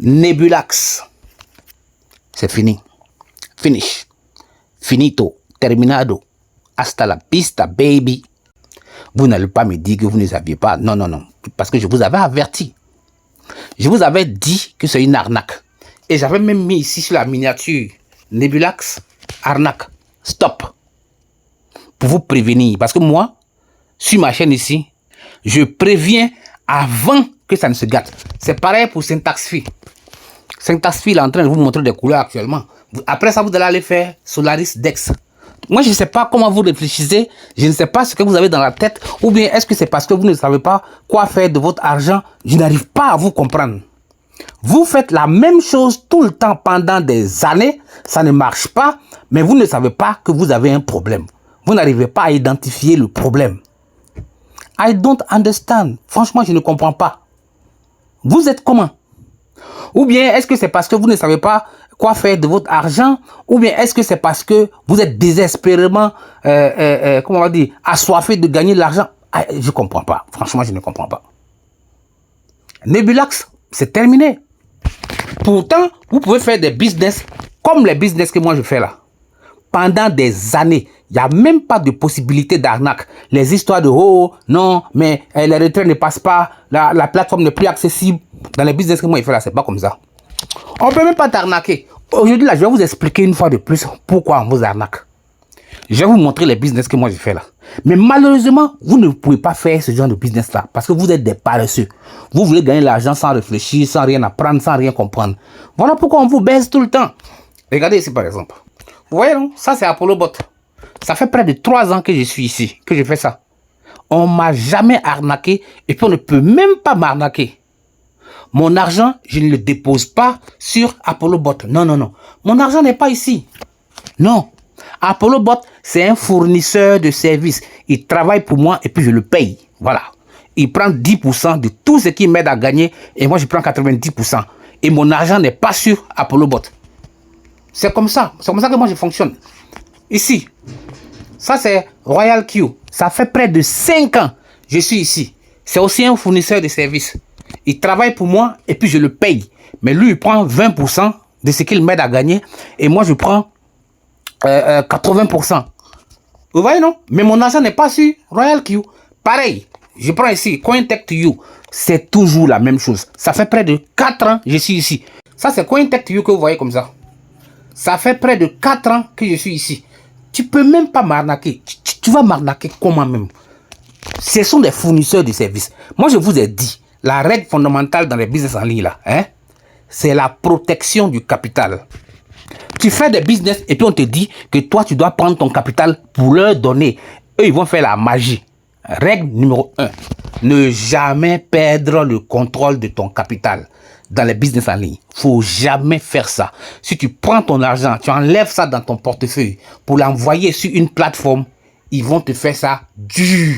Nebulax. C'est fini. Finish. Finito. Terminado. Hasta la vista, baby. Vous n'allez pas me dire que vous ne saviez pas. Non, non, non. Parce que je vous avais averti. Je vous avais dit que c'est une arnaque. Et j'avais même mis ici sur la miniature Nebulax, arnaque. Stop. Pour vous prévenir. Parce que moi, sur ma chaîne ici, je préviens avant que ça ne se gâte. C'est pareil pour Syntaxfy. Syntaxfy est en train de vous montrer des couleurs actuellement. Après ça, vous allez aller faire Solaris Dex. Moi, je ne sais pas comment vous réfléchissez. Je ne sais pas ce que vous avez dans la tête. Ou bien est-ce que c'est parce que vous ne savez pas quoi faire de votre argent? Je n'arrive pas à vous comprendre. Vous faites la même chose tout le temps pendant des années. Ça ne marche pas. Mais vous ne savez pas que vous avez un problème. Vous n'arrivez pas à identifier le problème. I don't understand. Franchement, je ne comprends pas. Vous êtes comment? Ou bien est-ce que c'est parce que vous ne savez pas quoi faire de votre argent? Ou bien est-ce que c'est parce que vous êtes désespérément, comment on va dire, assoiffé de gagner de l'argent? Je ne comprends pas. Franchement, je ne comprends pas. Nebulax, c'est terminé. Pourtant, vous pouvez faire des business comme les business que moi je fais là. Pendant des années, il n'y a même pas de possibilité d'arnaque. Les histoires de « oh, non, mais les retraits ne passent pas, la plateforme n'est plus accessible ». Dans les business que moi je fais là, c'est pas comme ça. On ne peut même pas t'arnaquer. Aujourd'hui, là, je vais vous expliquer une fois de plus pourquoi on vous arnaque. Je vais vous montrer les business que moi je fais là. Mais malheureusement, vous ne pouvez pas faire ce genre de business là parce que vous êtes des paresseux. Vous voulez gagner l'argent sans réfléchir, sans rien apprendre, sans rien comprendre. Voilà pourquoi on vous baisse tout le temps. Regardez ici par exemple. Vous voyez non? Ça c'est Apollo Bot. Ça fait près de 3 ans que je suis ici, que je fais ça. On m'a jamais arnaqué et puis on ne peut même pas m'arnaquer. Mon argent, je ne le dépose pas sur Apollo Bot. Non, non, non. Mon argent n'est pas ici. Non. Apollo Bot, c'est un fournisseur de services. Il travaille pour moi et puis je le paye. Voilà. Il prend 10% de tout ce qui m'aide à gagner et moi je prends 90%. Et mon argent n'est pas sur Apollo Bot. C'est comme ça. C'est comme ça que moi je fonctionne. Ici. Ça c'est Royal Q. Ça fait près de 5 ans. Je suis ici. C'est aussi un fournisseur de services. Il travaille pour moi et puis je le paye. Mais lui, il prend 20% de ce qu'il m'aide à gagner. Et moi, je prends 80%. Vous voyez, non? Mais mon argent n'est pas sur Royal Q. Pareil, je prends ici CoinTech2You. C'est toujours la même chose. Ça fait près de 4 ans que je suis ici. Ça, c'est CoinTech2You que vous voyez comme ça. Ça fait près de 4 ans que je suis ici. Tu peux même pas m'arnaquer. Tu vas m'arnaquer comment même? Ce sont des fournisseurs de services. Moi, je vous ai dit, la règle fondamentale dans les business en ligne, là, hein, c'est la protection du capital. Tu fais des business et puis on te dit que toi, tu dois prendre ton capital pour leur donner. Eux, ils vont faire la magie. Règle numéro 1. Ne jamais perdre le contrôle de ton capital dans les business en ligne. Faut jamais faire ça. Si tu prends ton argent, tu enlèves ça dans ton portefeuille pour l'envoyer sur une plateforme, ils vont te faire ça dur.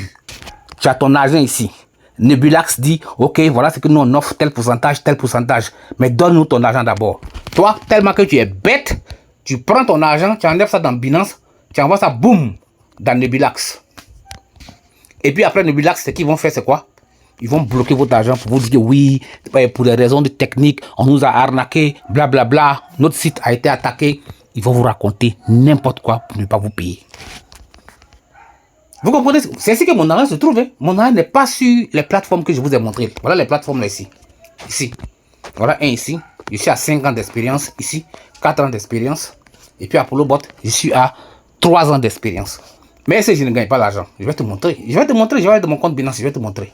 Tu as ton argent ici. Nebulax dit, ok, voilà ce que nous on offre, tel pourcentage. Mais donne-nous ton argent d'abord. Toi, tellement que tu es bête, tu prends ton argent, tu enlèves ça dans Binance, tu envoies ça, boum, dans Nebulax. Et puis après Nebulax, ce qu'ils vont faire, c'est quoi? Ils vont bloquer votre argent pour vous dire que oui, pour des raisons de technique, on nous a arnaqué, blablabla, notre site a été attaqué. Ils vont vous raconter n'importe quoi pour ne pas vous payer. Vous comprenez? C'est ici que mon argent se trouve. Hein? Mon argent n'est pas sur les plateformes que je vous ai montrées. Voilà les plateformes là ici. Ici. Voilà un ici. Je suis à 5 ans d'expérience. Ici, 4 ans d'expérience. Et puis Apollo Bot, je suis à 3 ans d'expérience. Mais si je ne gagne pas l'argent, je vais te montrer. Je vais aller de mon compte Binance, je vais te montrer.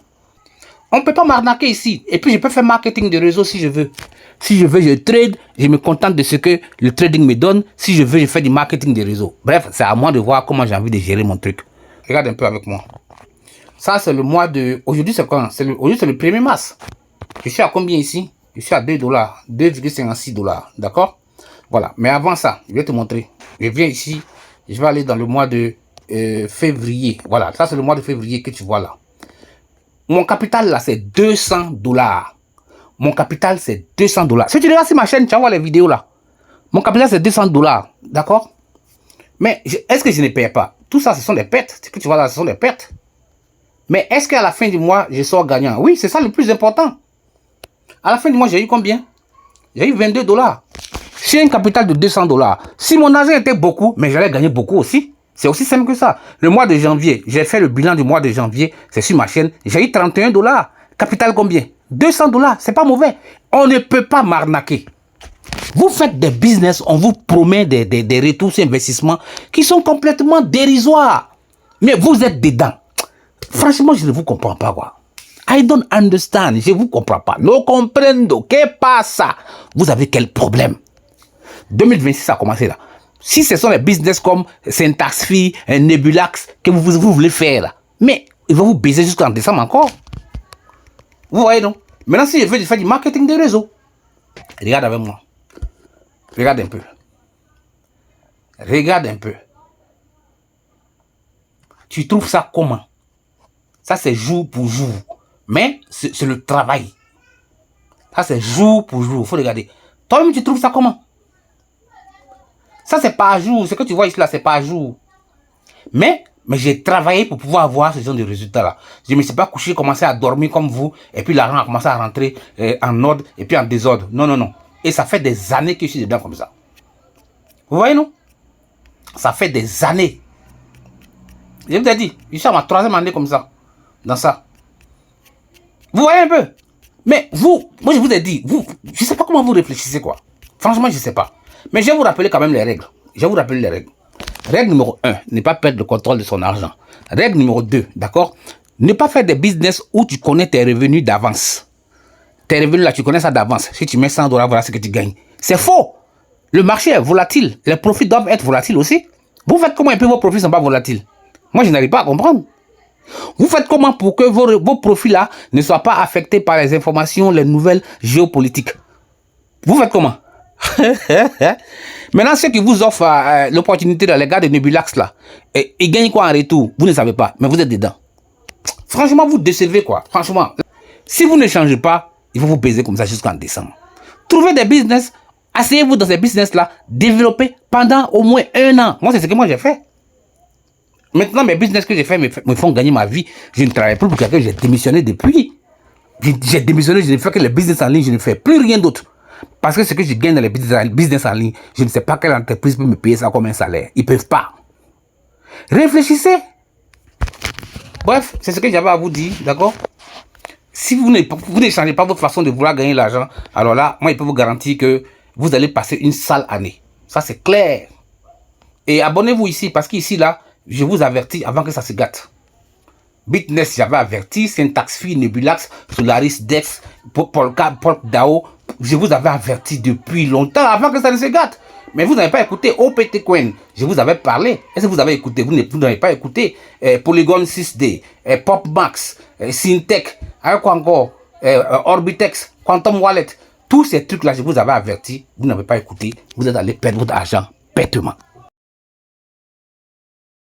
On ne peut pas m'arnaquer ici. Et puis je peux faire marketing de réseau si je veux. Si je veux, je trade. Je me contente de ce que le trading me donne. Si je veux, je fais du marketing de réseau. Bref, c'est à moi de voir comment j'ai envie de gérer mon truc. Regarde un peu avec moi. Ça, c'est le mois de... Aujourd'hui, c'est quand? Aujourd'hui, c'est le 1er mars. Je suis à combien ici? Je suis à 2 $. 2,56 $. D'accord? Voilà. Mais avant ça, je vais te montrer. Je viens ici. Je vais aller dans le mois de février. Voilà. Ça, c'est le mois de février que tu vois là. Mon capital, là, c'est 200 $. Mon capital, c'est 200 $. Si tu regardes sur ma chaîne, tu vas voir les vidéos là. Mon capital, c'est 200 $. D'accord? Mais est-ce que je ne paye pas? Tout ça, ce sont des pertes. Ce que tu vois là, ce sont des pertes. Mais est-ce qu'à la fin du mois, je sors gagnant? Oui, c'est ça le plus important. À la fin du mois, j'ai eu combien? J'ai eu 22 $. J'ai un capital de 200 $. Si mon argent était beaucoup, mais j'allais gagner beaucoup aussi. C'est aussi simple que ça. Le mois de janvier, j'ai fait le bilan du mois de janvier. C'est sur ma chaîne. J'ai eu 31 $. Capital combien? 200 $. C'est pas mauvais. On ne peut pas m'arnaquer. Vous faites des business, on vous promet des retours sur investissement qui sont complètement dérisoires. Mais vous êtes dedans. Franchement, je ne vous comprends pas, quoi. I don't understand. Je ne vous comprends pas. No comprendo. Que pasa? Vous avez quel problème? 2026 ça a commencé là. Si ce sont les business comme Syntax Fee, Nebulax que vous voulez faire là, mais il va vous baiser jusqu'en décembre encore. Vous voyez non? Maintenant si je veux faire du marketing de réseau, regarde avec moi. Regarde un peu. Regarde un peu. Tu trouves ça comment? Ça c'est jour pour jour. Mais c'est le travail. Ça c'est jour pour jour. Il faut regarder. Toi-même tu trouves ça comment? Ça, c'est pas à jour. Ce que tu vois ici, là, c'est pas à jour. Mais j'ai travaillé pour pouvoir avoir ce genre de résultats-là. Je ne me suis pas couché, commencé à dormir comme vous, et puis l'argent a commencé à rentrer en ordre, et puis en désordre. Non, non, non. Et ça fait des années que je suis dedans comme ça. Vous voyez, non? Ça fait des années. Je vous ai dit, je suis à ma 3e année comme ça. Dans ça. Vous voyez un peu? Mais vous, moi je vous ai dit, vous, je ne sais pas comment vous réfléchissez, quoi. Franchement, je ne sais pas. Mais je vais vous rappeler quand même les règles. Je vais vous rappeler les règles. Règle numéro 1, ne pas perdre le contrôle de son argent. Règle numéro 2, d'accord? Ne pas faire des business où tu connais tes revenus d'avance. Tes revenus là, tu connais ça d'avance. Si tu mets 100 $, voilà ce que tu gagnes. C'est faux. Le marché est volatile. Les profits doivent être volatiles aussi. Vous faites comment et puis vos profits ne sont pas volatiles? Moi, je n'arrive pas à comprendre. Vous faites comment pour que vos profits là ne soient pas affectés par les informations, les nouvelles géopolitiques? Vous faites comment? Maintenant, ceux qui vous offrent l'opportunité, les gars de Nebulax là, ils gagnent quoi en retour? Vous ne savez pas, mais vous êtes dedans. Franchement, vous décevez quoi. Franchement, si vous ne changez pas, il faut vous baiser comme ça jusqu'en décembre. Trouvez des business, asseyez-vous dans ces business là, développez pendant au moins 1 an. Moi, c'est ce que moi j'ai fait. Maintenant, mes business que j'ai fait me font gagner ma vie. Je ne travaille plus pour quelqu'un, j'ai démissionné depuis. J'ai démissionné, je ne fais que les business en ligne, je ne fais plus rien d'autre. Parce que ce que je gagne dans les business en ligne, je ne sais pas quelle entreprise peut me payer ça comme un salaire. Ils ne peuvent pas. Réfléchissez. Bref, c'est ce que j'avais à vous dire, d'accord? Si vous ne changez pas votre façon de vouloir gagner l'argent, alors là, moi, je peux vous garantir que vous allez passer une sale année. Ça, c'est clair. Et abonnez-vous ici, parce qu'ici, là, je vous avertis avant que ça se gâte. Bitness, j'avais averti, Syntax Fee, Nebulax, Solaris, Dex, Polka, DAO. Je vous avais averti depuis longtemps avant que ça ne se gâte. Mais vous n'avez pas écouté OPT Coin. Je vous avais parlé. Est-ce que vous avez écouté? Vous n'avez pas écouté Polygon 6D, PopMax, Syntech, quoi encore, Orbitex, Quantum Wallet. Tous ces trucs-là, je vous avais averti. Vous n'avez pas écouté. Vous êtes allé perdre votre argent bêtement.